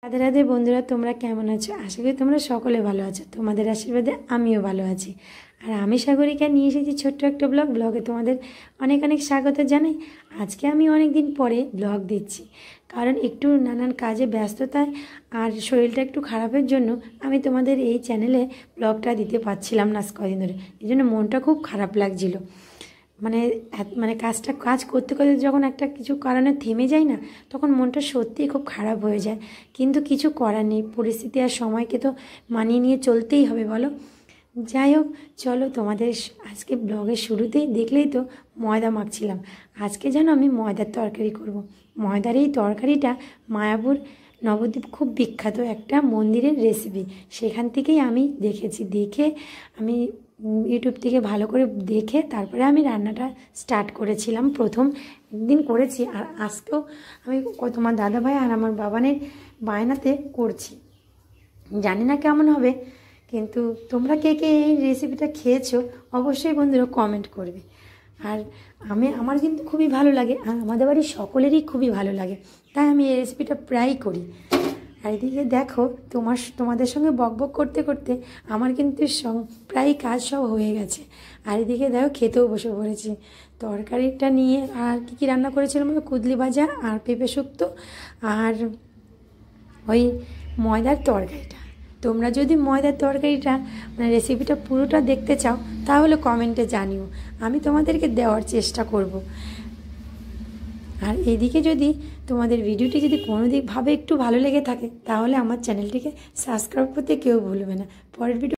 রাধে রাধে বন্ধুরা, তোমরা কেমন আছো? আশা করি তোমরা সকলে ভালো আছো। তোমাদের আশীর্বাদে আমিও ভালো আছি। আর আমি সাগরিকা নিয়ে এসেছি ছোট্ট একটা ব্লগে তোমাদের অনেক অনেক স্বাগত জানাই। আজকে আমি অনেক দিন পরে ব্লগ দিচ্ছি, কারণ একটু নানান কাজে ব্যস্ততায় আর শরীরটা একটু খারাপের জন্য আমি তোমাদের এই চ্যানেলে ব্লগটা দিতে পারছিলাম না কদিন ধরে। এই জন্য মনটা খুব খারাপ লাগছিল। মানে কাজ করতে করতে যখন একটা কিছু কারণে থেমে যায় না, তখন মনটা সত্যিই খুব খারাপ হয়ে যায়। কিন্তু কিছু করার নেই, পরিস্থিতি আর সময়কে তো মানিয়ে নিয়ে চলতেই হবে বলো। যাই হোক, চলো তোমাদের আজকে ব্লগের শুরুতেই দেখলেই তো ময়দা মাখছিলাম। আজকে যেন আমি ময়দার তরকারি করব। ময়দার এই তরকারিটা মায়াপুর নবদ্বীপ খুব বিখ্যাত একটা মন্দিরের রেসিপি। সেখান থেকেই আমি দেখে আমি ইউটিউব থেকে ভালো করে দেখে তারপরে আমি রান্নাটা স্টার্ট করেছিলাম। প্রথম একদিন করেছি, আর আজকেও আমি তোমার দাদাভাই আর আমার বাবানের বায়নাতে করছি। জানি না কেমন হবে, কিন্তু তোমরা কে কে এই রেসিপিটা খেয়েছো অবশ্যই বন্ধুরা কমেন্ট করবে। আর আমার কিন্তু খুবই ভালো লাগে, আর আমাদের বাড়ির সকলেরই খুবই ভালো লাগে, তাই আমি এই রেসিপিটা প্রায়ই করি। আর এদিকে দেখো, তোমাদের সঙ্গে বকবক করতে করতে আমার কিন্তু প্রায় কাজ সব হয়ে গেছে। আর এদিকে দেখো খেতেও বসে পড়েছি। তরকারিটা নিয়ে আর কী রান্না করেছিলাম, কুদলি ভাজা আর পেঁপে শুক্তো আর ওই ময়দার তরকারিটা। তোমরা যদি ময়দার তরকারিটা রেসিপিটা পুরোটা দেখতে চাও তাহলে কমেন্টে জানিও, আমি তোমাদেরকে দেওয়ার চেষ্টা করব। আর এদিকে যদি তোমাদের ভিডিওটি যদি কোনো দিকভাবে একটু ভালো লেগে থাকে তাহলে আমার চ্যানেলটিকে সাবস্ক্রাইব করতে কেউ ভুলবে না। পরের ভিডিও